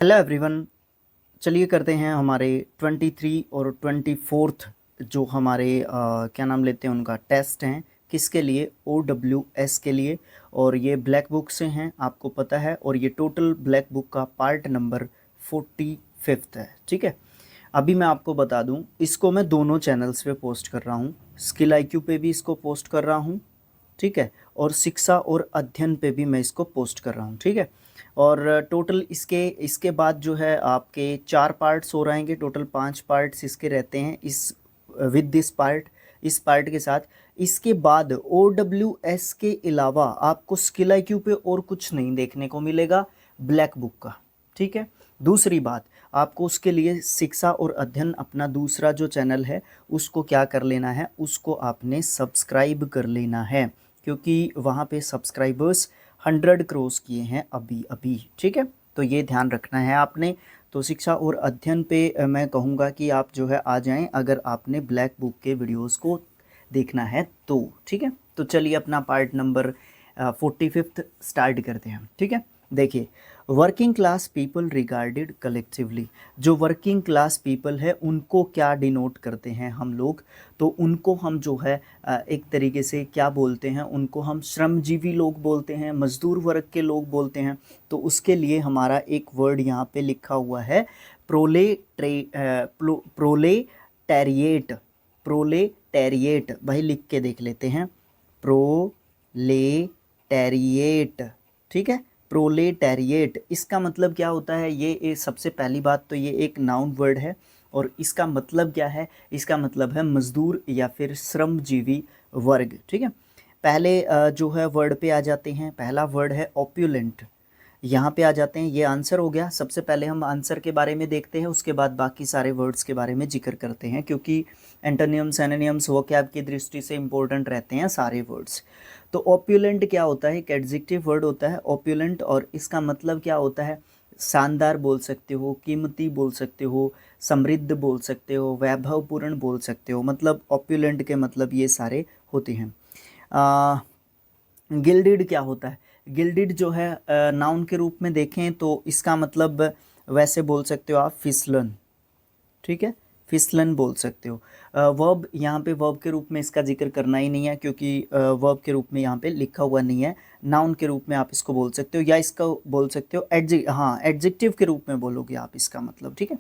Hello everyone. चलिए करते हैं हमारे 23 और 24 जो हमारे क्या नाम लेते हैं उनका टेस्ट हैं। किसके लिए? OWS के लिए। और ये ब्लैक बुक से हैं, आपको पता है। और ये टोटल ब्लैक बुक का पार्ट नंबर 45 है। ठीक है, अभी मैं आपको बता दूं, इसको मैं दोनों चैनल्स पे पोस्ट कर रहा हूँ। स्किल IQ पे भी इसको पोस्ट कर रहा हूँ, ठीक है, और शिक्षा और अध्ययन पे भी मैं इसको पोस्ट कर रहा हूँ। ठीक है, और टोटल इसके इसके बाद जो है आपके 4 पार्ट्स हो रहेंगे। टोटल 5 पार्ट्स इसके रहते हैं इस विद दिस पार्ट, इस पार्ट के साथ। इसके बाद OWS के अलावा आपको स्किल IQ पे और कुछ नहीं देखने को मिलेगा ब्लैक बुक का। ठीक है, दूसरी बात, आपको उसके लिए शिक्षा और अध्ययन अपना दूसरा जो चैनल है उसको क्या कर लेना है, उसको आपने सब्सक्राइब कर लेना है, क्योंकि वहाँ पे सब्सक्राइबर्स 100 क्रॉस किए हैं अभी अभी। ठीक है, तो ये ध्यान रखना है आपने। तो शिक्षा और अध्ययन पे मैं कहूँगा कि आप जो है आ जाएं, अगर आपने ब्लैक बुक के वीडियोस को देखना है तो। ठीक है, तो चलिए अपना पार्ट नंबर 45 स्टार्ट करते हैं। ठीक है, देखिए, working class people regarded collectively. जो वर्किंग क्लास पीपल है उनको क्या डिनोट करते हैं हम लोग? तो उनको हम जो है एक तरीके से क्या बोलते हैं, उनको हम श्रमजीवी लोग बोलते हैं, मजदूर वर्ग के लोग बोलते हैं। तो उसके लिए हमारा एक वर्ड यहाँ पे लिखा हुआ है, प्रोलेटेरिएट। प्रोलेटेरिएट भाई लिख के देख लेते हैं, प्रोलेटेरिएट। ठीक है, प्रोलेटेरिएट इसका मतलब क्या होता है? ये सबसे पहली बात तो ये एक नाउन वर्ड है। और इसका मतलब क्या है? इसका मतलब है मजदूर या फिर श्रमजीवी वर्ग। ठीक है, पहले जो है वर्ड पे आ जाते हैं। पहला वर्ड है ऑप्युलेंट। यहाँ पे आ जाते हैं, ये आंसर हो गया। सबसे पहले हम आंसर के बारे में देखते हैं, उसके बाद बाकी सारे वर्ड्स के बारे में जिक्र करते हैं, क्योंकि एंटोनियम्स एनोनियम्स वोकैब की दृष्टि से इंपॉर्टेंट रहते हैं सारे वर्ड्स। तो ऑप्युलेंट क्या होता है? एक एडजेक्टिव वर्ड होता है ऑप्युलेंट, और इसका मतलब क्या होता है? शानदार बोल सकते हो, कीमती बोल सकते हो, समृद्ध बोल सकते हो, वैभवपूर्ण बोल सकते हो। मतलब ऑप्युलेंट के मतलब ये सारे होते हैं। गिल्डेड क्या होता है? गिल्डेड जो है नाउन के रूप में देखें तो इसका मतलब वैसे बोल सकते हो आप फिसलन। ठीक है, फिसलन बोल सकते हो। वर्ब, यहाँ पे वर्ब के रूप में इसका जिक्र करना ही नहीं है, क्योंकि वर्ब के रूप में यहाँ पे लिखा हुआ नहीं है। नाउन के रूप में आप इसको बोल सकते हो, या इसको बोल सकते हो एडजेक्टिव के रूप में बोलोगे आप इसका मतलब। ठीक है,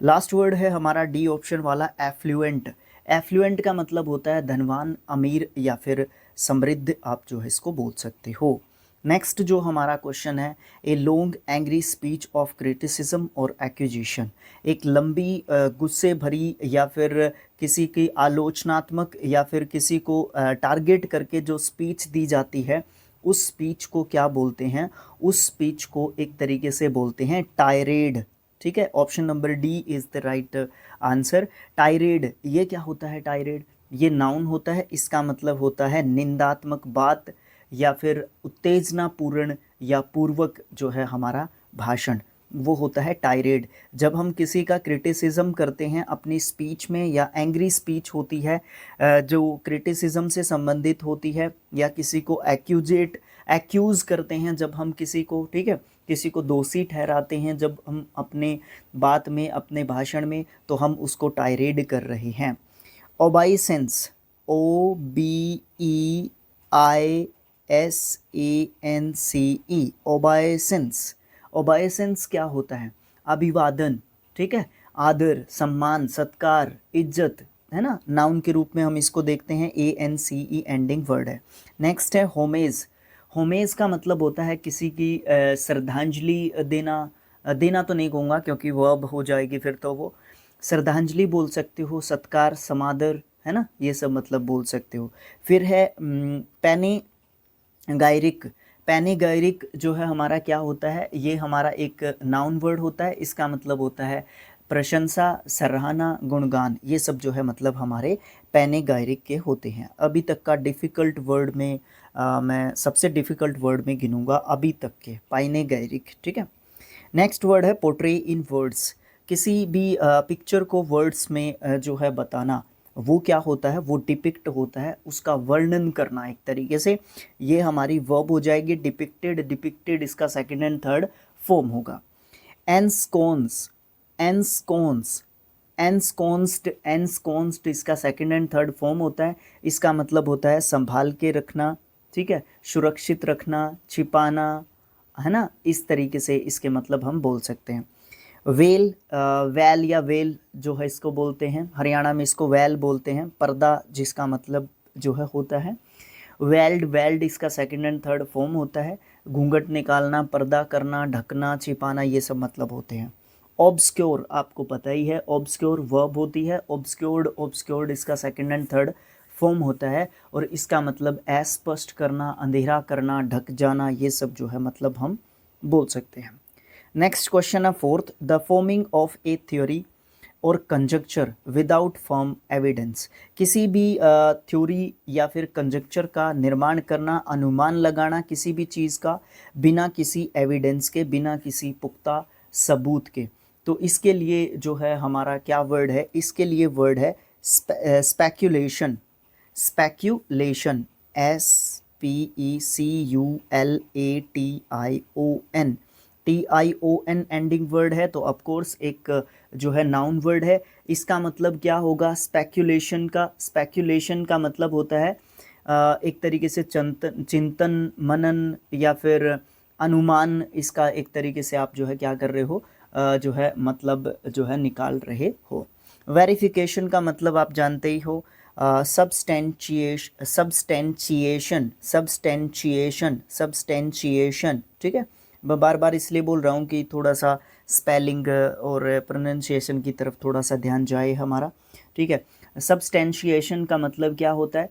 लास्ट वर्ड है हमारा डी ऑप्शन वाला, एफ्लुएंट। एफ्लुएंट का मतलब होता है धनवान, अमीर या फिर समृद्ध, आप जो है इसको बोल सकते हो। नेक्स्ट जो हमारा क्वेश्चन है, a long angry speech of criticism और एक्यूजिशन। एक लंबी गुस्से भरी या फिर किसी की आलोचनात्मक या फिर किसी को टारगेट करके जो स्पीच दी जाती है, उस स्पीच को क्या बोलते हैं? उस स्पीच को एक तरीके से बोलते हैं टायरेड। ठीक है, option number D is the right answer. Tired, ये क्या होता है? टायरेड ये नाउन होता है, इसका मतलब होता है निंदात्मक बात या फिर उत्तेजनापूर्ण या पूर्वक जो है हमारा भाषण, वो होता है टायरेड। जब हम किसी का क्रिटिसिज्म करते हैं अपनी स्पीच में, या एंग्री स्पीच होती है जो क्रिटिसिज्म से संबंधित होती है, या किसी को एक्यूज करते हैं जब हम किसी को, ठीक है, किसी को दोषी ठहराते हैं जब हम अपने बात में, अपने भाषण में, तो हम उसको टायरेड कर रहे हैं। ओबाइसेंस, OBEISANCE, ओबाइसेंस। ओबाइसेंस क्या होता है? अभिवादन। ठीक है, आदर, सम्मान, सत्कार, इज्जत, है ना। नाउन के रूप में हम इसको देखते हैं, ANCE एंडिंग वर्ड है। नेक्स्ट है होमेज। होमेज का मतलब होता है किसी की श्रद्धांजलि देना। देना तो नहीं कहूँगा क्योंकि वर्ब हो जाएगी फिर, तो वो श्रद्धांजलि बोल सकते हो, सत्कार, समादर, है ना, ये सब मतलब बोल सकते हो। फिर है पैनेगायरिक। पैनेगायरिक जो है हमारा क्या होता है? ये हमारा एक नाउन वर्ड होता है, इसका मतलब होता है प्रशंसा, सराहना, गुणगान। ये सब जो है मतलब हमारे पैनेगायरिक के होते हैं। अभी तक का डिफ़िकल्ट वर्ड में मैं सबसे डिफ़िकल्ट वर्ड में गिनूंगा अभी तक के, पैनेगायरिक। ठीक है, नेक्स्ट वर्ड है पोर्ट्रे इन वर्ड्स। किसी भी पिक्चर को वर्ड्स में जो है बताना, वो क्या होता है? वो डिपिक्ट होता है, उसका वर्णन करना एक तरीके से। ये हमारी वर्ब हो जाएगी डिपिक्टेड। डिपिक्टेड इसका सेकंड एंड थर्ड फॉर्म होगा। एंस्कोन्स, एंस्कोन्स, एंस्कोन्स्ड इसका सेकंड एंड थर्ड फॉर्म होता है। इसका मतलब होता है संभाल के रखना, ठीक है, सुरक्षित रखना, छिपाना, है ना, इस तरीके से इसके मतलब हम बोल सकते हैं। वेल, वैल या वेल जो है इसको बोलते हैं, हरियाणा में इसको वैल बोलते हैं। पर्दा जिसका मतलब जो है होता है वेल्ड, वेल्ड इसका सेकंड एंड थर्ड फॉर्म होता है। घूंघट निकालना, पर्दा करना, ढकना, छिपाना, ये सब मतलब होते हैं। ऑब्सक्योर आपको पता ही है, ऑब्सक्योर वर्ब होती है। ऑब्सक्योर्ड, ऑब्सक्योर्ड इसका सेकंड एंड थर्ड फॉर्म होता है और इसका मतलब अस्पष्ट करना, अंधेरा करना, ढक जाना, ये सब जो है मतलब हम बोल सकते हैं। नेक्स्ट क्वेश्चन है fourth, the forming of A theory और कंजक्चर विदाउट फर्म एविडेंस। किसी भी थ्योरी या फिर कंजक्चर का निर्माण करना, अनुमान लगाना किसी भी चीज़ का बिना किसी एविडेंस के, बिना किसी पुख्ता सबूत के। तो इसके लिए जो है हमारा क्या वर्ड है, इसके लिए वर्ड है speculation, speculation, SPECULATION, TION ending word है, तो ऑफकोर्स एक जो है नाउन वर्ड है। इसका मतलब क्या होगा स्पेक्यूलेशन का, स्पेक्यूलेशन का मतलब होता है एक तरीके से चिंतन मनन या फिर अनुमान। इसका एक तरीके से आप जो है क्या कर रहे हो, जो है मतलब जो है निकाल रहे हो। वेरिफिकेशन का मतलब आप जानते ही हो, सब्सटेंशिएशन, सब्सटेंशिएशन, सब्सटेंशिएशन, सब्सटेंशिएशन, ठीक है। मैं बार बार इसलिए बोल रहा हूँ कि थोड़ा सा स्पेलिंग और प्रोनाउंसिएशन की तरफ थोड़ा सा ध्यान जाए हमारा, ठीक है। सब्सटेंशिएशन का मतलब क्या होता है,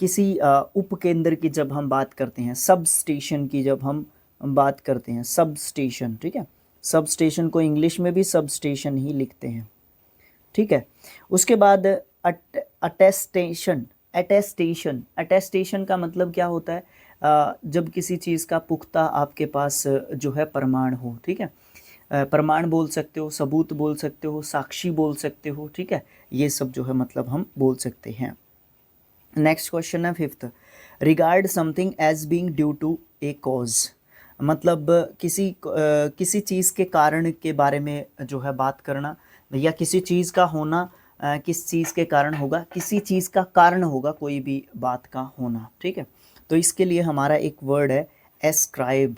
किसी उपकेंद्र की जब हम बात करते हैं, सब स्टेशन की जब हम बात करते हैं, सब स्टेशन, ठीक है। सब स्टेशन को इंग्लिश में भी सब स्टेशन ही लिखते हैं, ठीक है। उसके बाद अटेस्टेशन, अटेस्टेशन, अटेस्टेशन का मतलब क्या होता है, जब किसी चीज़ का पुख्ता आपके पास जो है प्रमाण हो, ठीक है। प्रमाण बोल सकते हो, सबूत बोल सकते हो, साक्षी बोल सकते हो, ठीक है। ये सब जो है मतलब हम बोल सकते हैं। नेक्स्ट क्वेश्चन है fifth, regard something as being due to a cause. मतलब किसी चीज़ के कारण के बारे में जो है बात करना, या किसी चीज़ का होना किस चीज़ के कारण होगा, किसी चीज़ का कारण होगा कोई भी बात का होना, ठीक है। तो इसके लिए हमारा एक वर्ड है एस्क्राइब,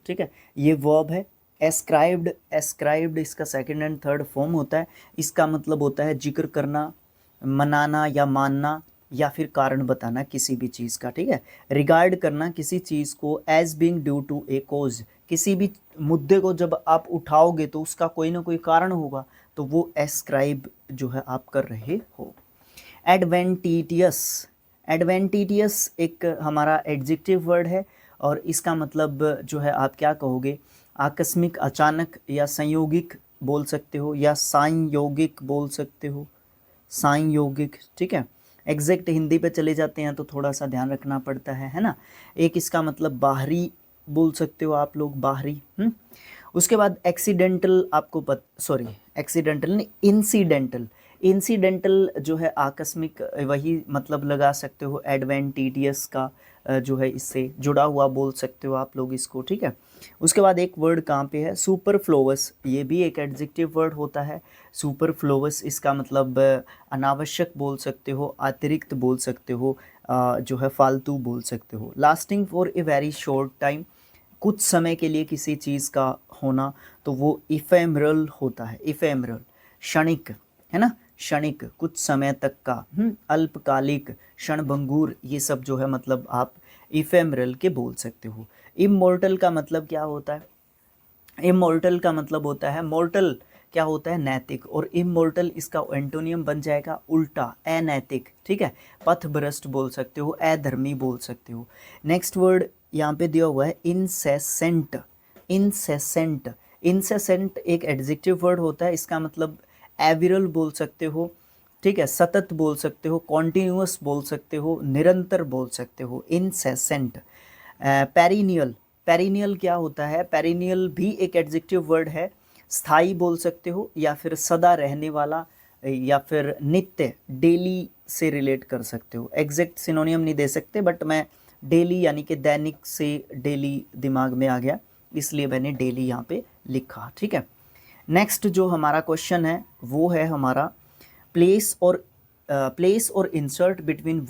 ठीक है। ये वर्ब है एस्क्राइब्ड, एस्क्राइब्ड इसका सेकंड एंड थर्ड फॉर्म होता है। इसका मतलब होता है जिक्र करना, मनाना या मानना, या फिर कारण बताना किसी भी चीज़ का, ठीक है। रिगार्ड करना किसी चीज़ को as being due to a cause, किसी भी मुद्दे को जब आप उठाओगे तो उसका कोई ना कोई कारण होगा, तो वो एस्क्राइब जो है आप कर रहे हो। एडवेंटिटियस, एडवेंटिटियस एक हमारा एडजेक्टिव वर्ड है और इसका मतलब जो है आप क्या कहोगे, आकस्मिक, अचानक, या संयोगिक बोल सकते हो, या संयोगिक बोल सकते हो, संयोगिक, ठीक है। एग्जैक्ट हिंदी पे चले जाते हैं तो थोड़ा सा ध्यान रखना पड़ता है ना। एक इसका मतलब बाहरी बोल सकते हो आप लोग, बाहरी। उसके बाद एक्सीडेंटल, आपको सॉरी एक्सीडेंटल नहीं, इंसिडेंटल, इंसिडेंटल जो है आकस्मिक, वही मतलब लगा सकते हो एडवेंटिटियस का जो है इससे जुड़ा हुआ बोल सकते हो आप लोग इसको, ठीक है। उसके बाद एक वर्ड कहाँ पे है, सुपरफ्लोवस, ये भी एक एडजेक्टिव वर्ड होता है। सुपरफ्लोवस इसका मतलब अनावश्यक बोल सकते हो, अतिरिक्त बोल सकते हो, जो है फालतू बोल सकते हो। Lasting for a very short time, कुछ समय के लिए किसी चीज़ का होना, तो वो इफेमरल होता है, इफेमरल, क्षणिक, है ना, क्षणिक, कुछ समय तक का, अल्पकालिक, क्षणभंगुर, ये सब जो है मतलब आप इफेमरल के बोल सकते हो। इमोर्टल का मतलब क्या होता है, इमोर्टल का मतलब होता है, मोर्टल क्या होता है, नैतिक, और इमोर्टल इसका एंटोनियम बन जाएगा उल्टा, अनैतिक, ठीक है। पथभ्रष्ट बोल सकते हो, अधर्मी बोल सकते हो। नेक्स्ट वर्ड यहाँ पे दिया हुआ है इंसेसेंट, इंसेसेंट, इंसेसेंट एक एडजेक्टिव वर्ड होता है। इसका मतलब एविरल बोल सकते हो, ठीक है, सतत बोल सकते हो, कॉन्टिन्यूअस बोल सकते हो, निरंतर बोल सकते हो, इंसेसेंट। पेरिनियल, पेरिनियल क्या होता है, पेरिनियल भी एक एडजेक्टिव वर्ड है, स्थाई बोल सकते हो, या फिर सदा रहने वाला, या फिर नित्य, डेली से रिलेट कर सकते हो। एग्जैक्ट सिनोनियम नहीं दे सकते, बट मैं डेली यानी कि दैनिक से डेली दिमाग में आ गया, इसलिए मैंने डेली यहाँ पे लिखा। ठीक है, नेक्स्ट जो हमारा क्वेश्चन है वो है हमारा प्लेस और insert between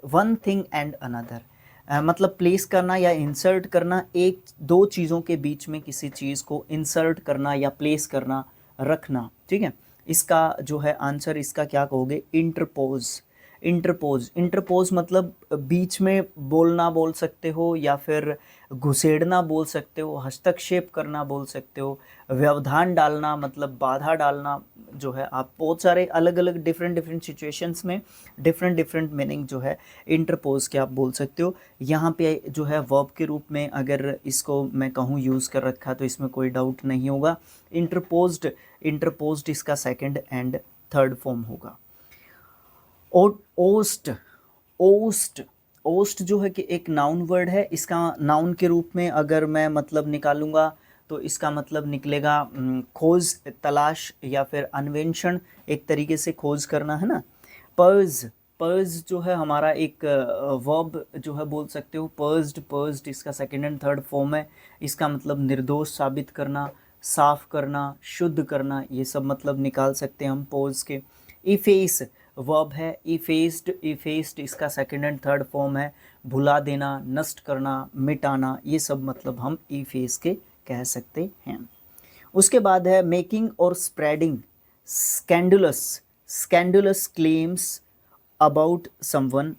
one thing and another. मतलब प्लेस करना या इंसर्ट करना, एक दो चीज़ों के बीच में किसी चीज़ को इंसर्ट करना या प्लेस करना, रखना। ठीक है, इसका जो है आंसर, इसका क्या कहोगे, इंटरपोज। इंटरपोज मतलब बीच में बोलना बोल सकते हो, या फिर घुसेड़ना बोल सकते हो, हस्तक्षेप करना बोल सकते हो, व्यवधान डालना मतलब बाधा डालना। जो है आप बहुत सारे अलग अलग डिफरेंट सिचुएशंस में डिफरेंट मीनिंग जो है इंटरपोज के आप बोल सकते हो। यहाँ पे जो है वर्ब के रूप में अगर इसको मैं कहूँ यूज़ कर रखा तो इसमें कोई डाउट नहीं होगा। इंटरपोज्ड इसका सेकंड एंड थर्ड फॉर्म होगा। ओस्ट ओस्ट जो है कि एक नाउन वर्ड है। इसका नाउन के रूप में अगर मैं मतलब निकालूंगा तो इसका मतलब निकलेगा खोज, तलाश या फिर अन्वेषण, एक तरीके से खोज करना, है ना। पर्ज जो है हमारा एक वर्ब जो है बोल सकते हो, पर्ज्ड इसका सेकंड एंड थर्ड फॉर्म है। इसका मतलब निर्दोष साबित करना, साफ करना, शुद्ध करना, ये सब मतलब निकाल सकते हैं हम पोज के। इफेस वर्ब है, इफेस्ड इसका सेकंड एंड थर्ड फॉर्म है, भुला देना, नष्ट करना, मिटाना, ये सब मतलब हम इफेस के कह सकते हैं। उसके बाद है मेकिंग और spreading scandalous claims about someone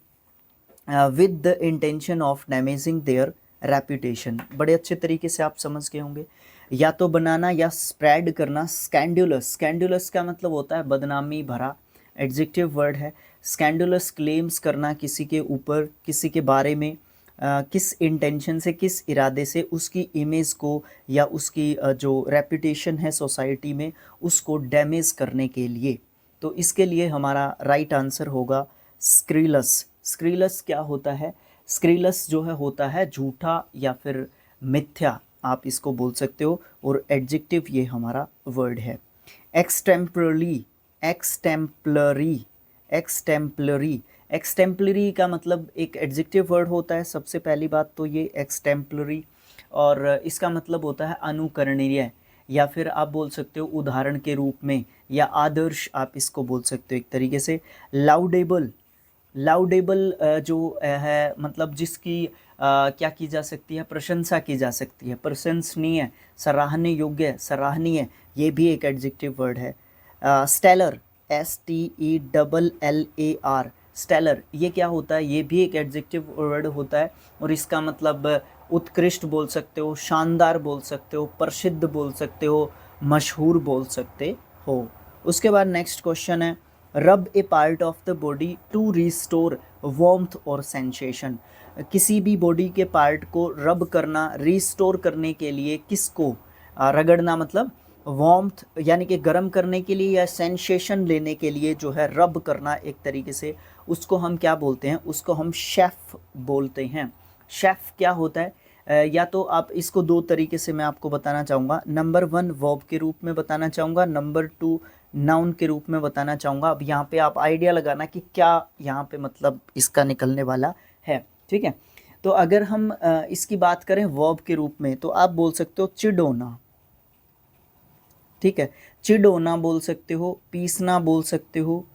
with the intention of damaging their reputation. बड़े अच्छे तरीके से आप समझ गए होंगे, या तो बनाना या स्प्रेड करना। स्कैंडुलस का मतलब होता है बदनामी भरा, एडजेक्टिव वर्ड है। स्कैंडुलस क्लेम्स करना किसी के ऊपर, किसी के बारे में, किस इंटेंशन से, किस इरादे से, उसकी इमेज को या उसकी जो रेपुटेशन है सोसाइटी में उसको डैमेज करने के लिए। तो इसके लिए हमारा राइट आंसर होगा स्क्रीलस क्या होता है, स्क्रीलस जो है होता है झूठा या फिर मिथ्या, आप इसको बोल सकते हो। और एडजेक्टिव ये हमारा वर्ड है। एक्सटेम्पलरी का मतलब एक एडजेक्टिव वर्ड होता है। सबसे पहली बात तो ये एक्सटेम्पलरी, और इसका मतलब होता है अनुकरणीय, या फिर आप बोल सकते हो उदाहरण के रूप में, या आदर्श आप इसको बोल सकते हो एक तरीके से। लाउडेबल जो है मतलब जिसकी क्या की जा सकती है, प्रशंसा की जा सकती है, प्रशंसनीय, सराहनीय योग्य, सराहनीय, ये भी एक एडजेक्टिव वर्ड है। स्टेलर STELLAR स्टेलर, ये क्या होता है, ये भी एक एडजेक्टिव वर्ड होता है, और इसका मतलब उत्कृष्ट बोल सकते हो, शानदार बोल सकते हो, प्रसिद्ध बोल सकते हो, मशहूर बोल सकते हो। उसके बाद नेक्स्ट क्वेश्चन है rub a part of the body to restore warmth और सेंसेशन। किसी भी बॉडी के पार्ट को रब करना, रिस्टोर करने के लिए, किसको रगड़ना मतलब वार्मथ यानी कि गर्म करने के लिए, या सेंसेशन लेने के लिए जो है रब करना एक तरीके से, उसको हम क्या बोलते हैं, उसको हम शेफ़ बोलते हैं। शेफ़ क्या होता है, या तो आप इसको दो तरीके से मैं आपको बताना चाहूँगा। नंबर 1 वर्ब के रूप में बताना चाहूँगा, नंबर 2 नाउन के रूप में बताना चाहूँगा। अब यहाँ पे आप आइडिया लगाना कि क्या यहाँ पे मतलब इसका निकलने वाला है। ठीक है, तो अगर हम इसकी बात करें वर्ब के रूप में तो आप बोल सकते हो चिढ़ोना। ठीक है, चिढ़ोना बोल सकते हो, पीसना बोल सकते हो,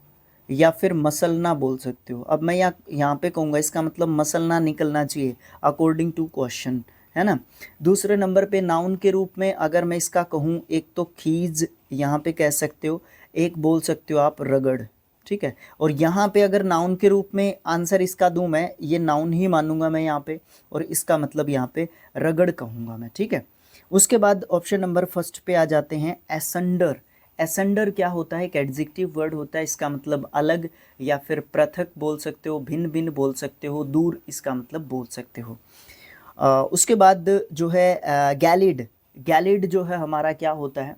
या फिर मसलना बोल सकते हो। अब मैं यहाँ पे कहूँगा इसका मतलब मसलना निकलना चाहिए अकॉर्डिंग टू क्वेश्चन, है ना। दूसरे नंबर पे नाउन के रूप में अगर मैं इसका कहूँ, एक तो खीज यहाँ पे कह सकते हो, एक बोल सकते हो आप रगड़। ठीक है, और यहाँ पे अगर नाउन के रूप में आंसर इसका दूँ मैं, ये नाउन ही मानूंगा मैं यहाँ पे, और इसका मतलब यहाँ पे रगड़ कहूँगा मैं। ठीक है, उसके बाद ऑप्शन नंबर फर्स्ट पे आ जाते हैं एसेंडर। एसेंडर क्या होता है, एक एडजेक्टिव वर्ड होता है। इसका मतलब अलग या फिर पृथक बोल सकते हो, भिन्न भिन्न बोल सकते हो, दूर इसका मतलब बोल सकते हो। उसके बाद जो है गैलिड जो है हमारा क्या होता है,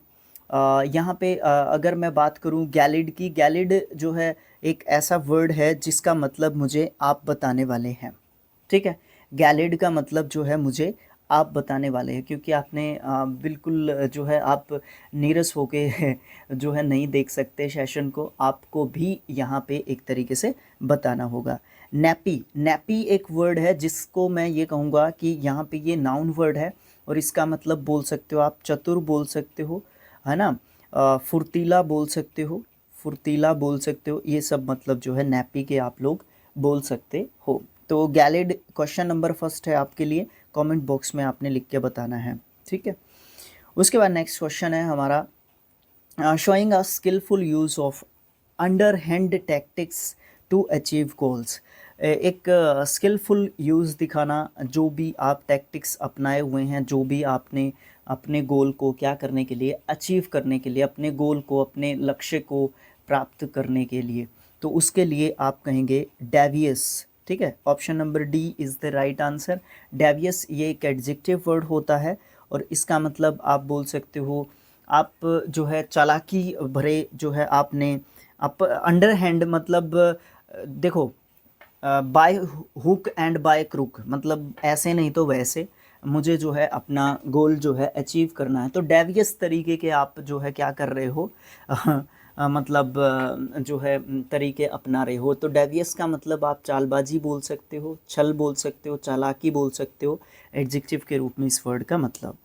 यहाँ पे अगर मैं बात करूँ गैलिड की, गैलिड जो है एक ऐसा वर्ड है जिसका मतलब मुझे आप बताने वाले हैं। ठीक है, गैलिड का मतलब जो है मुझे आप बताने वाले हैं, क्योंकि आपने बिल्कुल जो है आप नीरस होके जो है नहीं देख सकते सेशन को, आपको भी यहाँ पे एक तरीके से बताना होगा। नैपी एक वर्ड है जिसको मैं ये कहूँगा कि यहाँ पे ये नाउन वर्ड है, और इसका मतलब बोल सकते हो आप चतुर बोल सकते हो, है ना। फुर्तीला बोल सकते हो, फुर्तीला बोल सकते हो, ये सब मतलब जो है नैपी के आप लोग बोल सकते हो। तो गैलिड क्वेश्चन नंबर फर्स्ट है आपके लिए, कमेंट बॉक्स में आपने लिख के बताना है, ठीक है। उसके बाद नेक्स्ट क्वेश्चन है हमारा, showing a skillful use of underhand tactics to achieve goals। एक स्किलफुल यूज़ दिखाना, जो भी आप टैक्टिक्स अपनाए हुए हैं, जो भी आपने अपने गोल को क्या करने के लिए, अचीव करने के लिए, अपने गोल को, अपने लक्ष्य को प्राप्त करने के लिए, तो उसके लिए आप कहेंगे डेवियस, ठीक है। Option number D is the right answer. Davies ये एक एडजेक्टिव वर्ड होता है और इसका मतलब आप बोल सकते हो, आप जो है चालाकी भरे जो है आपने, आप अंडर हैंड मतलब देखो, by hook and by crook, मतलब ऐसे नहीं तो वैसे मुझे जो है अपना गोल जो है अचीव करना है, तो डेवियस तरीके के आप जो है क्या कर रहे हो मतलब जो है तरीके अपना रहे हो। तो डेवियस का मतलब आप चालबाजी बोल सकते हो, छल बोल सकते हो, चालाकी बोल सकते हो एडजेक्टिव के रूप में इस वर्ड का मतलब।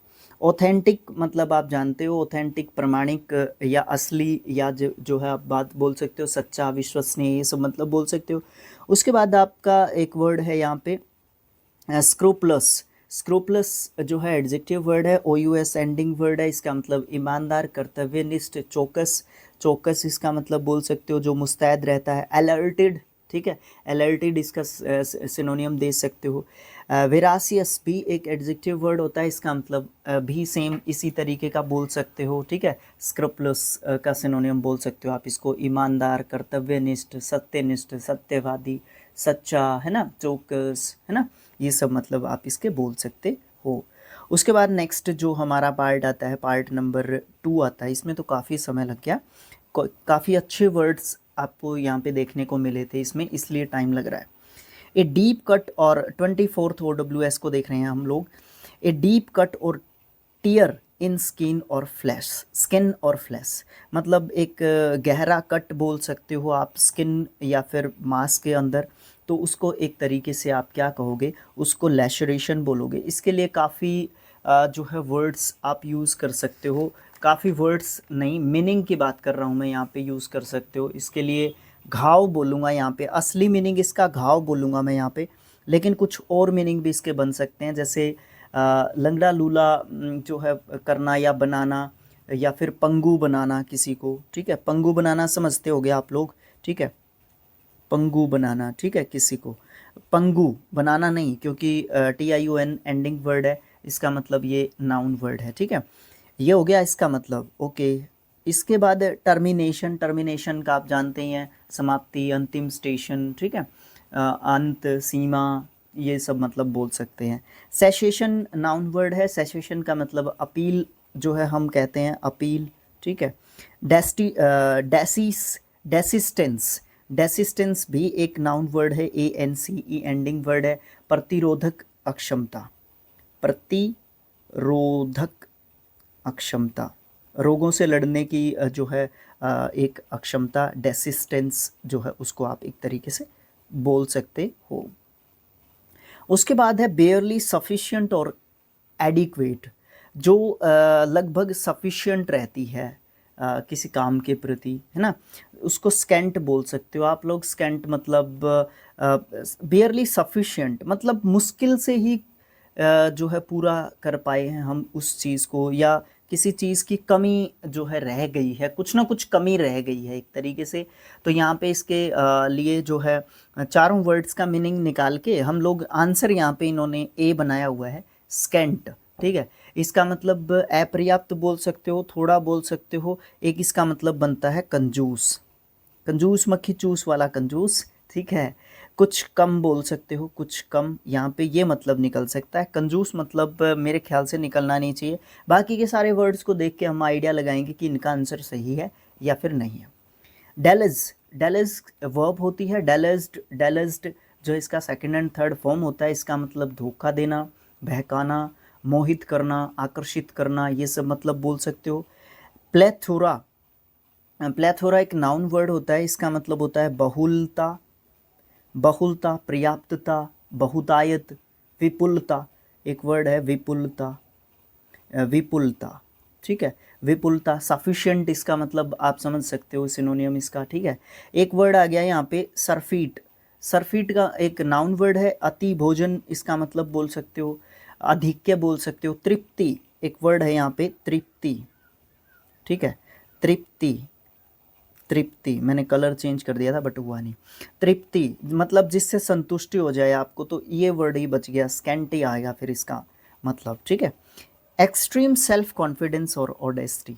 ऑथेंटिक मतलब आप जानते हो, ऑथेंटिक प्रमाणिक या असली, या जो है आप बात बोल सकते हो सच्चा, विश्वसनीय, ये सब मतलब बोल सकते हो। उसके बाद आपका एक वर्ड है यहाँ पे स्क्रूपलस। स्क्रूपलस जो है एडजेक्टिव वर्ड है, OUS एंडिंग वर्ड है, इसका मतलब ईमानदार, कर्तव्यनिष्ठ, चौकस। चौकस इसका मतलब बोल सकते हो जो मुस्तैद रहता है, अलर्टेड, ठीक है, अलर्टेड इसका सिनोनियम दे सकते हो। वेरासियस भी एक एडजेक्टिव वर्ड होता है, इसका मतलब भी सेम इसी तरीके का बोल सकते हो, ठीक है। स्क्रूपलस का सिनोनियम बोल सकते हो आप इसको, ईमानदार, कर्तव्यनिष्ठ, सत्यनिष्ठ, सत्यवादी, सच्चा, है ना, चौकस, है ना, ये सब मतलब आप इसके बोल सकते हो। उसके बाद नेक्स्ट जो हमारा पार्ट आता है, पार्ट नंबर 2 आता है, इसमें तो काफ़ी समय लग गया, काफ़ी अच्छे वर्ड्स आपको यहाँ पे देखने को मिले थे इसमें, इसलिए टाइम लग रहा है। ए डीप कट और 24th OWS को देख रहे हैं हम लोग। ए डीप कट और टीयर इन स्किन और फ्लैश, स्किन और फ्लैश मतलब एक गहरा कट बोल सकते हो आप स्किन या फिर मांस के अंदर, तो उसको एक तरीके से आप क्या कहोगे, उसको लैशरेशन बोलोगे। इसके लिए काफ़ी जो है वर्ड्स आप यूज़ कर सकते हो, काफ़ी वर्ड्स नहीं, मीनिंग की बात कर रहा हूँ मैं यहाँ पे यूज़ कर सकते हो। इसके लिए घाव बोलूँगा यहाँ पे, असली मीनिंग इसका घाव बोलूँगा मैं यहाँ पे, लेकिन कुछ और मीनिंग भी इसके बन सकते हैं, जैसे लंगड़ा लूला जो है करना या बनाना, या फिर पंगु बनाना किसी को, ठीक है। पंगु बनाना समझते होगे आप लोग, ठीक है, पंगु बनाना, ठीक है, किसी को पंगु बनाना नहीं, क्योंकि TION एंडिंग वर्ड है, इसका मतलब ये नाउन वर्ड है, ठीक है। ये हो गया इसका मतलब, ओके। इसके बाद टर्मिनेशन, टर्मिनेशन का आप जानते ही हैं, समाप्ति, अंतिम स्टेशन, ठीक है, अंत, सीमा, ये सब मतलब बोल सकते हैं। सेसेशन नाउन वर्ड है, सेसेशन का मतलब अपील जो है, हम कहते हैं अपील, ठीक है। डेसिस्टेंस, डेसिस्टेंस भी एक नाउन वर्ड है, ANCE एंडिंग वर्ड है। प्रतिरोधक अक्षमता, प्रतिरोधक अक्षमता, रोगों से लड़ने की जो है एक अक्षमता, डेसिस्टेंस जो है, उसको आप एक तरीके से बोल सकते हो। उसके बाद है बेयरली सफिशिएंट और एडिक्वेट, जो लगभग सफिशिएंट रहती है किसी काम के प्रति, है ना, उसको स्कैंट बोल सकते हो आप लोग। स्कैंट मतलब बेयरली सफिशिएंट मतलब मुश्किल से ही जो है पूरा कर पाए हैं हम उस चीज़ को, या किसी चीज़ की कमी जो है रह गई है, कुछ ना कुछ कमी रह गई है एक तरीके से। तो यहाँ पे इसके लिए जो है चारों वर्ड्स का मीनिंग निकाल के हम लोग आंसर यहाँ पे इन्होंने ए बनाया हुआ है, स्कैंट, ठीक है। इसका मतलब अपर्याप्त बोल सकते हो, थोड़ा बोल सकते हो। एक इसका मतलब बनता है कंजूस, कंजूस मक्खी चूस वाला कंजूस, ठीक है। कुछ कम बोल सकते हो, कुछ कम, यहाँ पे ये मतलब निकल सकता है। कंजूस मतलब मेरे ख्याल से निकलना नहीं चाहिए। बाकी के सारे वर्ड्स को देख के हम आइडिया लगाएंगे कि इनका आंसर सही है या फिर नहीं है। डेलज, डेलज वर्ब होती है, डेलज्ड, डेलज्ड जो इसका सेकंड एंड थर्ड फॉर्म होता है, इसका मतलब धोखा देना, बहकाना, मोहित करना, आकर्षित करना, ये सब मतलब बोल सकते हो। प्लेथोरा, प्लेथोरा एक नाउन वर्ड होता है, इसका मतलब होता है बहुलता, बहुलता, पर्याप्तता, बहुतायत, विपुलता, एक वर्ड है विपुलता, विपुलता, ठीक है। विपुलता, सफिशिएंट इसका मतलब आप समझ सकते हो, सिनोनियम इसका, ठीक है। एक वर्ड आ गया यहाँ पे सरफीट। सरफीट का एक नाउन वर्ड है। अति भोजन इसका मतलब बोल सकते हो, अधिक्य बोल सकते हो। तृप्ति एक वर्ड है यहाँ पे, तृप्ति, ठीक है। तृप्ति, तृप्ति मैंने कलर चेंज कर दिया था बट हुआ नहीं। तृप्ति मतलब जिससे संतुष्टि हो जाए आपको, तो ये वर्ड ही बच गया, स्कैंटी आएगा फिर इसका मतलब, ठीक है। एक्सट्रीम सेल्फ कॉन्फिडेंस और ऑडेस्टी,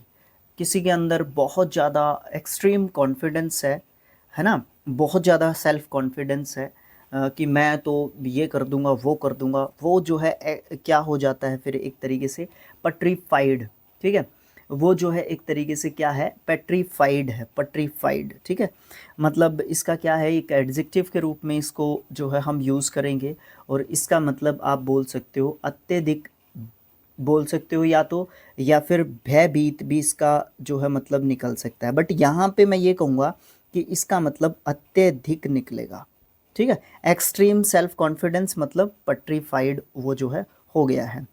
किसी के अंदर बहुत ज़्यादा एक्सट्रीम कॉन्फिडेंस है ना, बहुत ज़्यादा सेल्फ कॉन्फिडेंस है कि मैं तो ये कर दूंगा, वो कर दूंगा, वो जो है क्या हो जाता है फिर एक तरीके से पट्रीफाइड, ठीक है। वो जो है एक तरीके से क्या है, पेट्रीफाइड है, पट्रीफाइड, ठीक है। मतलब इसका क्या है, एक एडजेक्टिव के रूप में इसको जो है हम यूज़ करेंगे, और इसका मतलब आप बोल सकते हो अत्यधिक बोल सकते हो, या तो या फिर भयभीत भी इसका जो है मतलब निकल सकता है, बट यहाँ पे मैं ये कहूँगा कि इसका मतलब अत्यधिक निकलेगा, ठीक है। एक्सट्रीम सेल्फ कॉन्फिडेंस मतलब पट्रीफाइड वो जो है हो गया है।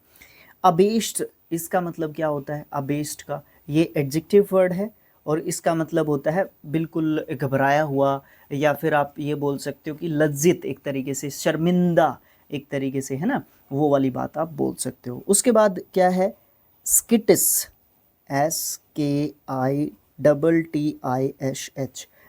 अबेस्ट इसका मतलब क्या होता है, अबेस्ट का ये एडजेक्टिव वर्ड है, और इसका मतलब होता है बिल्कुल घबराया हुआ, या फिर आप ये बोल सकते हो कि लज्जित, एक तरीके से शर्मिंदा एक तरीके से, है ना, वो वाली बात आप बोल सकते हो। उसके बाद क्या है, स्किटिस, SKITTISH,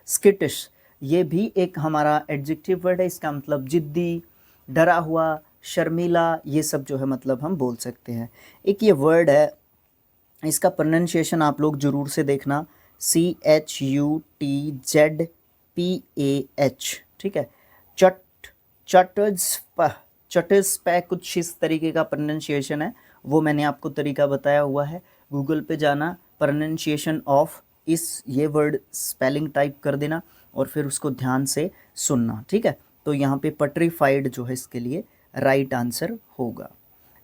स्किटिश, ये भी एक हमारा एडजेक्टिव वर्ड है। इसका मतलब जिद्दी, डरा हुआ, शर्मीला, ये सब जो है मतलब हम बोल सकते हैं। एक ये वर्ड है, इसका प्रोनाउंसिएशन आप लोग ज़रूर से देखना, CHUTZPAH, ठीक है। चट चटस्प, चटस्प कुछ इस तरीके का प्रोनाउंसिएशन है, वो मैंने आपको तरीका बताया हुआ है। गूगल पे जाना, प्रोनाउंसिएशन ऑफ इस ये वर्ड स्पेलिंग टाइप कर देना, और फिर उसको ध्यान से सुनना, ठीक है। तो यहाँ पे पट्रीफाइड जो है इसके लिए राइट आंसर होगा।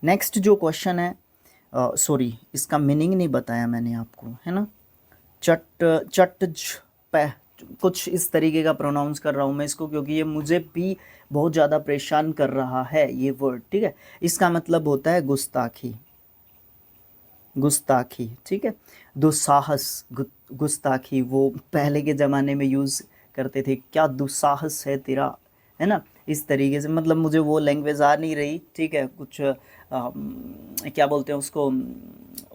नेक्स्ट जो क्वेश्चन है, सॉरी इसका मीनिंग नहीं बताया मैंने आपको, है ना। चट कुछ इस तरीके का प्रोनाउंस कर रहा हूँ मैं इसको, क्योंकि ये मुझे भी बहुत ज़्यादा परेशान कर रहा है ये वर्ड, ठीक है। इसका मतलब होता है गुस्ताखी, गुस्ताखी, ठीक है। दुस्साहस, गुस्ताखी वो पहले के ज़माने में यूज़ करते थे, क्या दुस्साहस है तेरा, है ना, इस तरीके से। मतलब मुझे वो लैंग्वेज आ नहीं रही, ठीक है। कुछ क्या बोलते हैं उसको,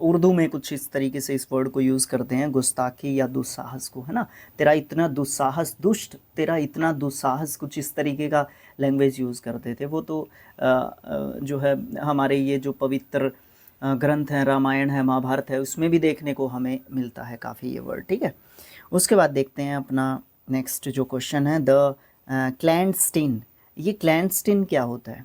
उर्दू में कुछ इस तरीके से इस वर्ड को यूज़ करते हैं, गुस्ताखी या दुस्साहस को, है ना। तेरा इतना दुस्साहस, दुष्ट, तेरा इतना दुस्साहस, कुछ इस तरीके का लैंग्वेज यूज़ करते थे वो। तो जो है हमारे ये जो पवित्र ग्रंथ हैं, रामायण है, महाभारत है, उसमें भी देखने को हमें मिलता है काफ़ी ये वर्ड, ठीक है। उसके बाद देखते हैं अपना नेक्स्ट जो क्वेश्चन है, द क्लैंडस्टीन। ये क्लैंडस्टीन क्या होता है,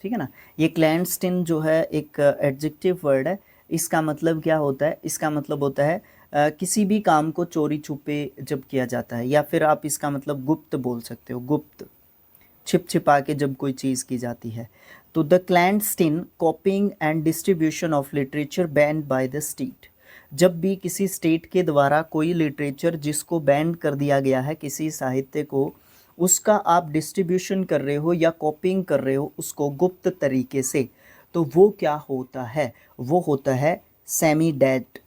ठीक है ना। ये क्लैंडस्टीन जो है एक एडजेक्टिव वर्ड है। इसका मतलब क्या होता है, इसका मतलब होता है किसी भी काम को चोरी छुपे जब किया जाता है, या फिर आप इसका मतलब गुप्त बोल सकते हो, गुप्त, छिप छिपा के जब कोई चीज़ की जाती है। तो the clandestine copying and distribution of literature banned by the state. जब भी किसी स्टेट के द्वारा कोई लिटरेचर जिसको बैन कर दिया गया है, किसी साहित्य को, उसका आप डिस्ट्रीब्यूशन कर रहे हो या कॉपिंग कर रहे हो उसको गुप्त तरीके से, तो वो क्या होता है, वो होता है semi date.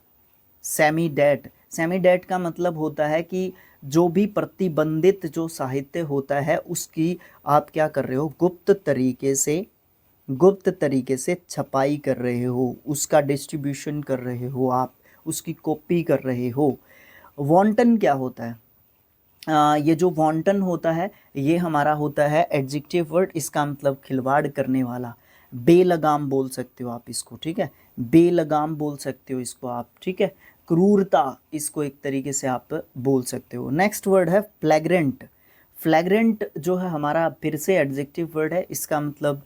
Semi date, semi date का मतलब होता है कि जो भी प्रतिबंधित जो साहित्य होता है उसकी आप क्या कर रहे हो, गुप्त तरीके से, गुप्त तरीके से छपाई कर रहे हो, उसका डिस्ट्रीब्यूशन कर रहे हो, आप उसकी कॉपी कर रहे हो। वॉन्टन क्या होता है, ये जो वॉन्टन होता है ये हमारा होता है एडजेक्टिव वर्ड। इसका मतलब खिलवाड़ करने वाला, बेलगाम बोल सकते हो आप इसको, ठीक है। बेलगाम बोल सकते हो इसको आप, ठीक है। क्रूरता इसको एक तरीके से आप बोल सकते हो। नेक्स्ट वर्ड है फ्लैग्रेंट। फ्लैग्रेंट जो है हमारा फिर से एडजेक्टिव वर्ड है। इसका मतलब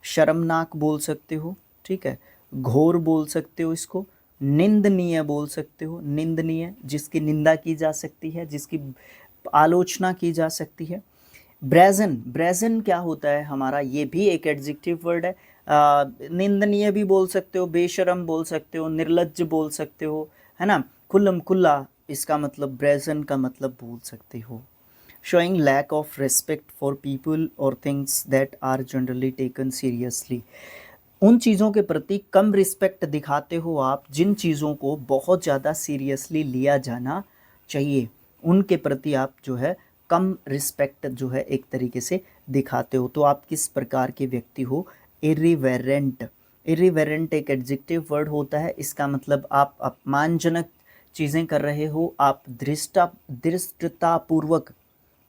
शर्मनाक बोल सकते हो, ठीक है। घोर बोल सकते हो इसको। निंदनीय बोल सकते हो, निंदनीय जिसकी निंदा की जा सकती है, जिसकी आलोचना की जा सकती है। ब्रेजन, ब्रेजन क्या होता है हमारा, ये भी एक एडजेक्टिव वर्ड है। निंदनीय भी बोल सकते हो, बेशरम बोल सकते हो, निर्लज्ज बोल सकते हो, है ना। खुल्लम खुल्ला इसका मतलब ब्रेजन का मतलब बोल सकते हो। Showing lack of respect for people और things that are generally taken seriously. उन चीज़ों के प्रति कम रिस्पेक्ट दिखाते हो आप जिन चीज़ों को बहुत ज़्यादा सीरियसली लिया जाना चाहिए, उनके प्रति आप जो है कम रिस्पेक्ट जो है एक तरीके से दिखाते हो। तो आप किस प्रकार के व्यक्ति हो? इर्रिवेरेंट। इर्रिवेरेंट एक एडजेक्टिव वर्ड होता है, इसका मतलब आप अपमानजनक चीज़ें कर रहे हो, आप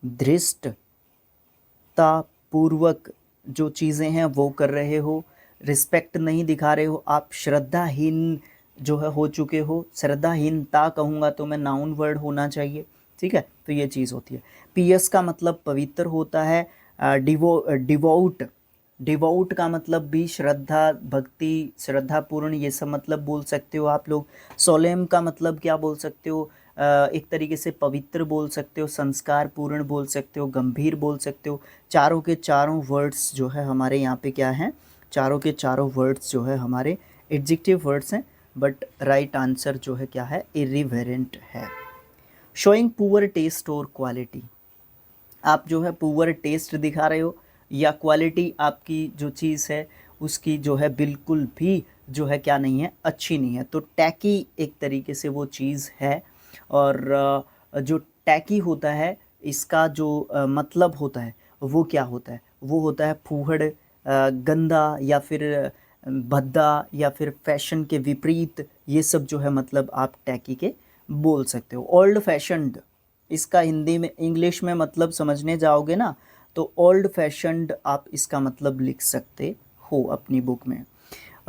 धृष्टतापूर्वक जो चीज़ें हैं वो कर रहे हो, रिस्पेक्ट नहीं दिखा रहे हो, आप श्रद्धाहीन जो है हो चुके हो। श्रद्धाहीनता कहूँगा तो मैं नाउन वर्ड होना चाहिए, ठीक है। तो ये चीज़ होती है। पियस का मतलब पवित्र होता है। डिवोट, डिवोट का मतलब भी श्रद्धा, भक्ति, श्रद्धापूर्ण, ये सब मतलब बोल सकते हो आप लोग। सोलेम का मतलब क्या बोल सकते हो? एक तरीके से पवित्र बोल सकते हो, संस्कार पूर्ण बोल सकते हो, गंभीर बोल सकते हो। चारों के चारों वर्ड्स जो है हमारे यहाँ पे क्या हैं? चारों के चारों वर्ड्स जो है हमारे एडजेक्टिव वर्ड्स हैं, बट राइट आंसर जो है क्या है? इर्रिवेरेंट है। शोइंग पुअर टेस्ट और क्वालिटी, आप जो है पुअर टेस्ट दिखा रहे हो या क्वालिटी आपकी जो चीज़ है उसकी जो है बिल्कुल भी जो है क्या नहीं है? अच्छी नहीं है। तो टैकी एक तरीके से वो चीज़ है। और जो टैकी होता है इसका जो मतलब होता है वो क्या होता है? वो होता है फूहड़, गंदा, या फिर भद्दा, या फिर फैशन के विपरीत। ये सब जो है मतलब आप टैकी के बोल सकते हो। ओल्ड फैशन्ड, इसका हिंदी में, इंग्लिश में मतलब समझने जाओगे ना तो ओल्ड फैशन्ड आप इसका मतलब लिख सकते हो अपनी बुक में।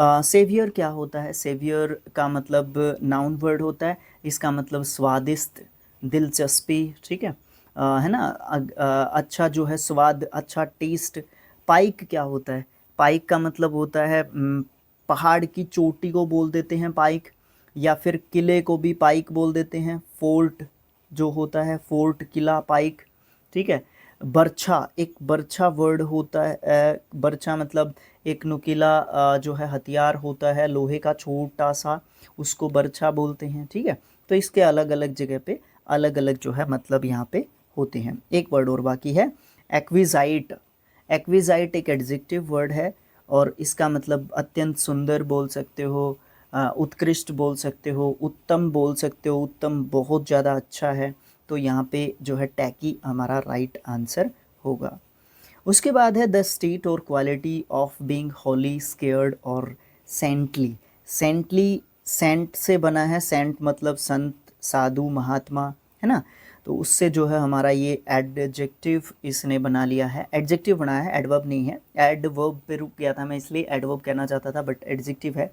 सेवियर क्या होता है? सेवियर का मतलब नाउन वर्ड होता है, इसका मतलब स्वादिष्ट, दिलचस्पी, ठीक है। है ना? अच्छा जो है स्वाद, अच्छा टेस्ट। पाइक क्या होता है? पाइक का मतलब होता है पहाड़ की चोटी को बोल देते हैं पाइक, या फिर किले को भी पाइक बोल देते हैं। फोर्ट जो होता है, फोर्ट, किला, पाइक, ठीक है। बर्छा, एक बर्छा वर्ड होता है, बर्छा मतलब एक नुकीला जो है हथियार होता है लोहे का छोटा सा, उसको बर्छा बोलते हैं, ठीक है। तो इसके अलग अलग जगह पे अलग अलग जो है मतलब यहाँ पे होते हैं। एक वर्ड और बाकी है, एक्विजाइट। एक्विजाइट एक एडजेक्टिव वर्ड है और इसका मतलब अत्यंत सुंदर बोल सकते हो, उत्कृष्ट बोल सकते हो, उत्तम बोल सकते हो। उत्तम बहुत ज़्यादा अच्छा है। तो यहाँ पे जो है टैकी हमारा राइट आंसर होगा। उसके बाद है द स्टेट और quality of being Holi, scared और सेंटली। सेंटली, सेंट से बना है, सेंट मतलब संत, साधु, महात्मा, है ना। तो उससे जो है हमारा ये एडजेक्टिव इसने बना लिया है, एडजेक्टिव बनाया है, एडवर्ब नहीं है। एडवर्ब पे रुक गया था मैं, इसलिए एडवर्ब कहना चाहता था, बट एडजेक्टिव है।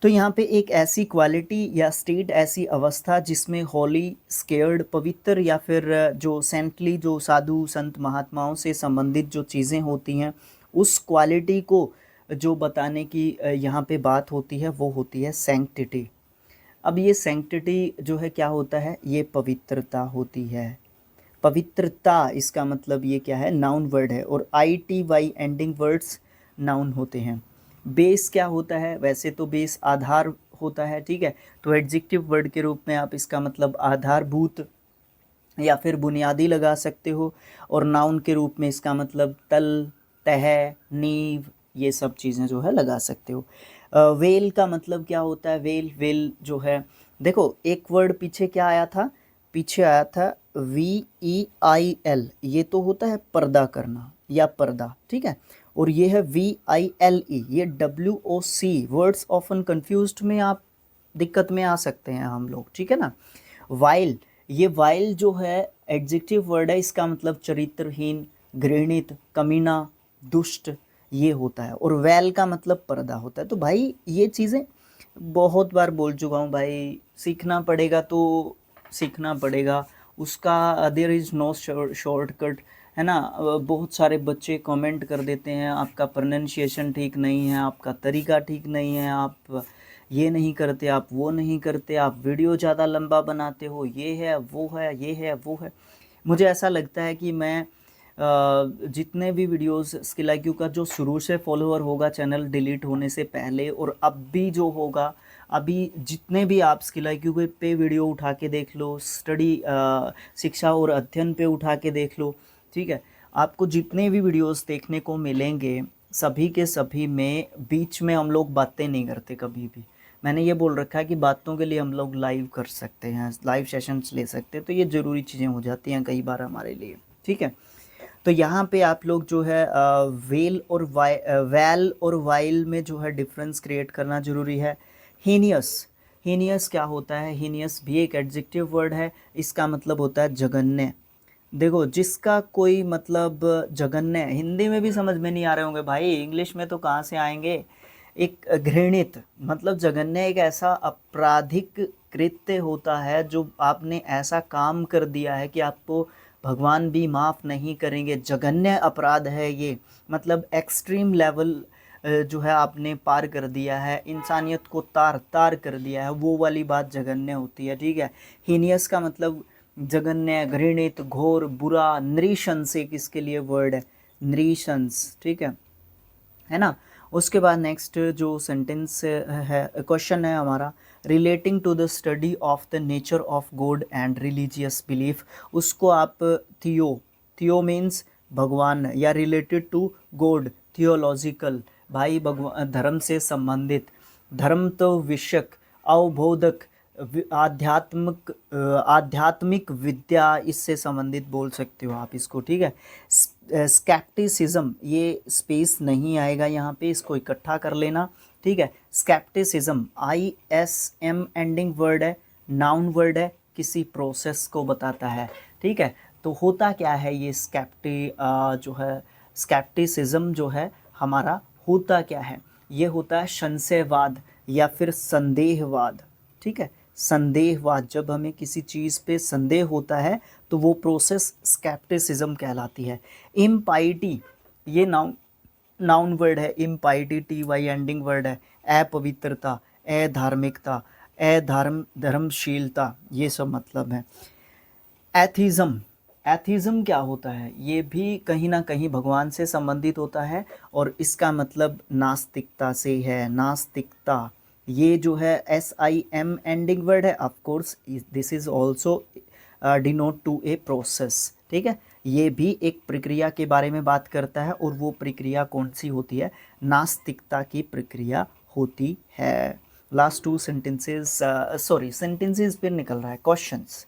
तो यहाँ पे एक ऐसी क्वालिटी या स्टेट, ऐसी अवस्था जिसमें होली, स्केयर्ड, पवित्र, या फिर जो सेंटली, जो साधु संत महात्माओं से संबंधित जो चीज़ें होती हैं, उस क्वालिटी को जो बताने की यहाँ पे बात होती है वो होती है सैंक्टिटी। अब ये सैंक्टिटी जो है क्या होता है? ये पवित्रता होती है। पवित्रता इसका मतलब ये क्या है? नाउन वर्ड है, और ITY एंडिंग वर्ड्स नाउन होते हैं। बेस क्या होता है? वैसे तो बेस आधार होता है, ठीक है। तो एडजेक्टिव वर्ड के रूप में आप इसका मतलब आधारभूत या फिर बुनियादी लगा सकते हो, और नाउन के रूप में इसका मतलब तल, तह, नींव, ये सब चीज़ें जो है लगा सकते हो। वेल का मतलब क्या होता है? वेल, वेल जो है, देखो एक वर्ड पीछे क्या आया था? पीछे आया था VEIL, ये तो होता है पर्दा करना या पर्दा, ठीक है। और ये है VILE, ये WOC। वर्ड्स ऑफन कंफ्यूज्ड में आप दिक्कत में आ सकते हैं हम लोग, ठीक है ना। वाइल, ये वाइल जो है एडजेक्टिव वर्ड है, इसका मतलब चरित्रहीन, घृणित, कमीना, दुष्ट, ये होता है। और वेल का मतलब पर्दा होता है। तो भाई ये चीज़ें बहुत बार बोल चुका हूँ भाई, सीखना पड़ेगा तो सीखना पड़ेगा उसका। देयर इज़ नो शॉर्टकट, है ना। बहुत सारे बच्चे कमेंट कर देते हैं आपका प्रोनाउंसिएशन ठीक नहीं है, आपका तरीका ठीक नहीं है, आप ये नहीं करते, आप वो नहीं करते, आप वीडियो ज़्यादा लंबा बनाते हो, ये है वो है, ये है वो है। मुझे ऐसा लगता है कि मैं जितने भी वीडियोस स्किल IQ का जो शुरू से फॉलोअर होगा चैनल डिलीट होने से पहले, और अब भी जो होगा, अभी जितने भी आप स्किल IQ पे वीडियो उठा के देख लो, स्टडी शिक्षा और अध्ययन पे उठा के देख लो, ठीक है। आपको जितने भी वीडियोस देखने को मिलेंगे सभी के सभी में बीच में हम लोग बातें नहीं करते कभी भी। मैंने ये बोल रखा है कि बातों के लिए हम लोग लाइव कर सकते हैं, लाइव सेशंस ले सकते हैं, तो ये ज़रूरी चीज़ें हो जाती हैं कई बार हमारे लिए, ठीक है। तो यहाँ पे आप लोग जो है वैल और वाइल में जो है डिफरेंस क्रिएट करना ज़रूरी है। हीनियस, हीनियस क्या होता है? हीनियस भी एक एडजेक्टिव वर्ड है, इसका मतलब होता है जघन्य। देखो, जिसका कोई मतलब जघन्य, हिंदी में भी समझ में नहीं आ रहे होंगे भाई, इंग्लिश में तो कहाँ से आएंगे। एक घृणित मतलब जघन्य एक ऐसा आपराधिक कृत्य होता है जो आपने ऐसा काम कर दिया है कि आपको भगवान भी माफ़ नहीं करेंगे। जघन्य अपराध है ये, मतलब एक्सट्रीम लेवल जो है आपने पार कर दिया है, इंसानियत को तार तार कर दिया है, वो वाली बात जघन्य होती है, ठीक है। हीनियस का मतलब जघन्य, घृणित, घोर, बुरा। नृशंस एक इसके लिए वर्ड है, नृशंस, ठीक है ना। उसके बाद नेक्स्ट जो सेंटेंस है, क्वेश्चन है हमारा, relating to the study of the nature of God and religious belief. उसको आप थियो मीन्स भगवान, या रिलेटेड टू गॉड थियोलॉजिकल, भाई भगवान धर्म से संबंधित, धर्म तो विषयक, अवबोधक, आध्यात्मिक विद्या, इससे संबंधित बोल सकते हो आप इसको, ठीक है। स्केप्टिसिज्म, ये स्पेस नहीं आएगा यहाँ पे, इसको इकट्ठा कर लेना, ठीक है। स्केप्टिसिज्म ISM एंडिंग वर्ड है, नाउन वर्ड है, किसी प्रोसेस को बताता है, ठीक है। तो होता क्या है ये जो है स्केप्टिसिज्म जो है हमारा, होता क्या है? ये होता है संशयवाद या फिर संदेहवाद, ठीक है। संदेहवाद, जब हमें किसी चीज़ पे संदेह होता है तो वो प्रोसेस स्केप्टिसिज्म कहलाती है। इम्पाइटी, ये नाउन वर्ड है, इम्पाइटी TY एंडिंग वर्ड है, अपवित्रता, अधार्मिकता, धर्मशीलता, ये सब मतलब है। एथिज्म, एथिज्म क्या होता है? ये भी कहीं ना कहीं भगवान से संबंधित होता है और इसका मतलब नास्तिकता से है, नास्तिकता। ये जो है SIM एंडिंग वर्ड है, of course this is also denote to a process, ठीक है। ये भी एक प्रक्रिया के बारे में बात करता है और वो प्रक्रिया कौन सी होती है? नास्तिकता की प्रक्रिया होती है। लास्ट टू सेंटेंसेस, सेंटेंसेस फिर निकल रहा है, questions.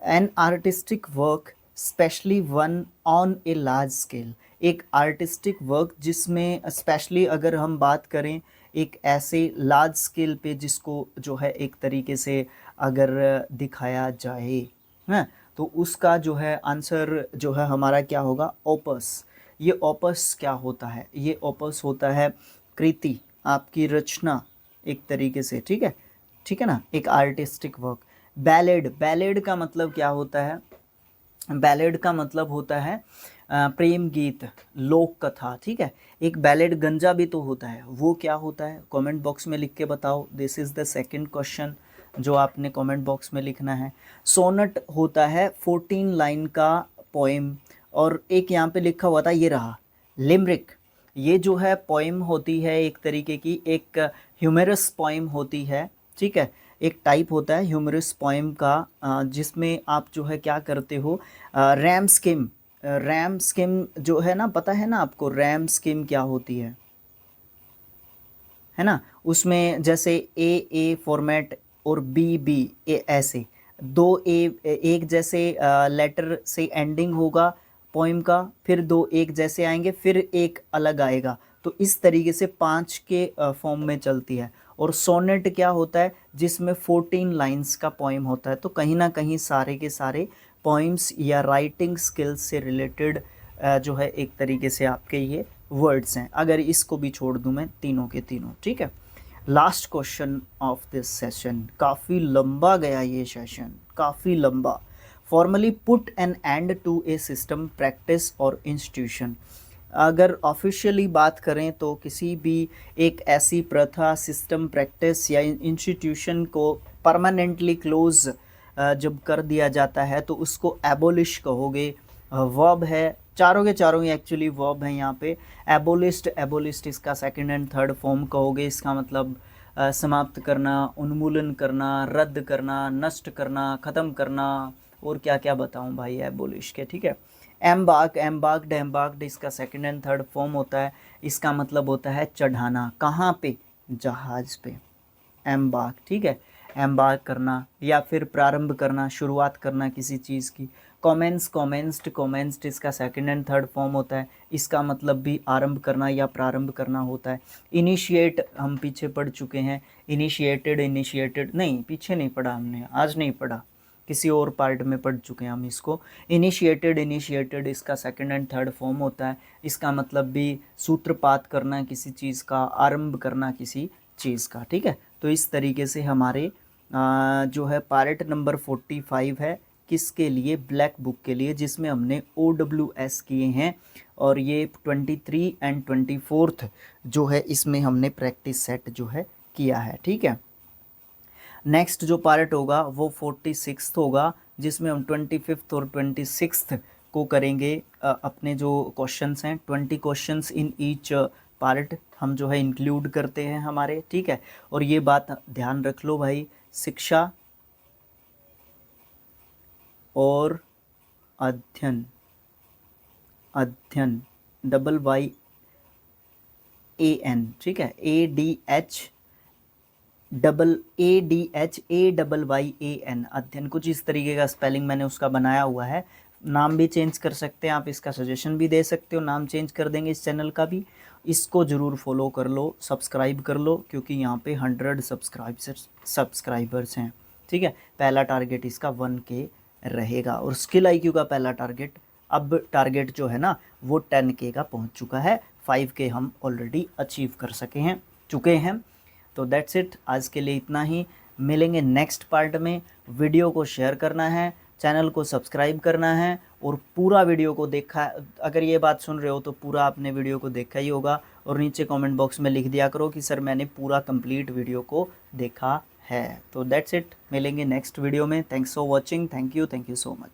An artistic work specially one on a large scale, एक आर्टिस्टिक वर्क जिसमें स्पेशली अगर हम बात करें एक ऐसे लार्ज स्केल पे जिसको जो है एक तरीके से अगर दिखाया जाए, हैं, तो उसका जो है आंसर जो है हमारा क्या होगा? ओपस। ये ओपस क्या होता है? ये ओपस होता है कृति, आपकी रचना एक तरीके से, ठीक है, ठीक है ना, एक आर्टिस्टिक वर्क। बैलेड, बैलेड का मतलब क्या होता है? बैलेड का मतलब होता है प्रेम गीत, लोक कथा, ठीक है। एक बैलेड गंजा भी तो होता है, वो क्या होता है? कमेंट बॉक्स में लिख के बताओ। This is the second question जो आपने कमेंट बॉक्स में लिखना है। सोनट होता है 14 लाइन का पोएम, और एक यहाँ पे लिखा हुआ था, ये रहा लिमरिक। ये जो है पोएम होती है एक तरीके की, एक ह्यूमरस पोएम होती है, ठीक है। एक टाइप होता है ह्यूमरस पोएम का, जिसमें आप जो है क्या करते हो, रैम स्किम, रैम स्किम जो है ना, पता है ना आपको रैम स्किम क्या होती है ना। उसमें जैसे A फॉर्मेट और B ऐसे दो एक जैसे लेटर से एंडिंग होगा पोइम का, फिर दो एक जैसे आएंगे, फिर एक अलग आएगा, तो इस तरीके से 5 के फॉर्म में चलती है। और सोनेट क्या होता है? जिसमें 14 लाइंस का पोइम होता है। तो कहीं ना कहीं सारे के सारे पोइम्स या राइटिंग स्किल्स से रिलेटेड जो है एक तरीके से आपके ये वर्ड्स हैं, अगर इसको भी छोड़ दूं मैं, तीनों के तीनों, ठीक है। Last question of this session, काफ़ी लंबा गया ये सेशन, काफ़ी लंबा। Formally put an end to a system, practice और इंस्टीट्यूशन। अगर ऑफिशियली बात करें तो किसी भी एक ऐसी प्रथा, सिस्टम, प्रैक्टिस या इंस्टीट्यूशन को परमानेंटली क्लोज जब कर दिया जाता है तो उसको एबोलिश कहोगे। वर्ब है, चारों के चारों ही एक्चुअली वर्ब हैं यहाँ पे। एबोलिस्ट, एबोलिस्ट इसका सेकंड एंड थर्ड फॉर्म कहोगे। इसका मतलब समाप्त करना, उन्मूलन करना, रद्द करना, नष्ट करना, ख़त्म करना, और क्या क्या बताऊँ भाई एबोलिश के, ठीक है। एम्बार्क्ड एम्बार्क्ड इसका सेकंड एंड थर्ड फॉर्म होता है। इसका मतलब होता है चढ़ाना। कहाँ पे? जहाज पे। एम्बार्क, ठीक है, एम्बार्क करना या फिर प्रारंभ करना, शुरुआत करना किसी चीज़ की। कॉमेंस्ड इसका सेकंड एंड थर्ड फॉर्म होता है। इसका मतलब भी आरंभ करना या प्रारंभ करना होता है। इनिशिएट हम पीछे पढ़ चुके हैं। इनिशिएटेड नहीं, पीछे नहीं पढ़ा हमने, आज नहीं पढ़ा, किसी और पार्ट में पढ़ चुके हैं हम इसको। इनिशिएटेड इसका सेकंड एंड थर्ड फॉर्म होता है। इसका मतलब भी सूत्रपात करना किसी चीज़ का, आरंभ करना किसी चीज़ का, ठीक है। तो इस तरीके से हमारे जो है पार्ट नंबर 45 है, किसके लिए? ब्लैक बुक के लिए, जिसमें हमने OWS किए हैं। और ये 23 एंड 24 जो है इसमें हमने प्रैक्टिस सेट जो है किया है, ठीक है। नेक्स्ट जो पार्ट होगा वो 46 होगा, जिसमें हम 25 और 26 को करेंगे। अपने जो क्वेश्चंस हैं 20 क्वेश्चंस इन ईच पार्ट हम जो है इंक्लूड करते हैं हमारे, ठीक है। और ये बात ध्यान रख लो भाई, शिक्षा और अध्ययन, अध्ययन YYAN, ठीक है, ADHAAYAN, अध्ययन। कुछ इस तरीके का स्पेलिंग मैंने उसका बनाया हुआ है। नाम भी चेंज कर सकते हैं आप, इसका सजेशन भी दे सकते हो, नाम चेंज कर देंगे इस चैनल का भी। इसको ज़रूर फॉलो कर लो, सब्सक्राइब कर लो, क्योंकि यहाँ पे 100 सब्सक्राइबर्स हैं, ठीक है। पहला टारगेट इसका 1K रहेगा। और स्किल IQ का पहला टारगेट, अब टारगेट जो है ना वो 10K का पहुँच चुका है। 5K हम ऑलरेडी अचीव कर चुके हैं। तो दैट्स इट, आज के लिए इतना ही। मिलेंगे नेक्स्ट पार्ट में। वीडियो को शेयर करना है, चैनल को सब्सक्राइब करना है, और पूरा वीडियो को देखा, अगर ये बात सुन रहे हो तो पूरा आपने वीडियो को देखा ही होगा। और नीचे कमेंट बॉक्स में लिख दिया करो कि सर मैंने पूरा कंप्लीट वीडियो को देखा है। तो दैट्स इट, मिलेंगे नेक्स्ट वीडियो में। Thanks for watching, thank you so much.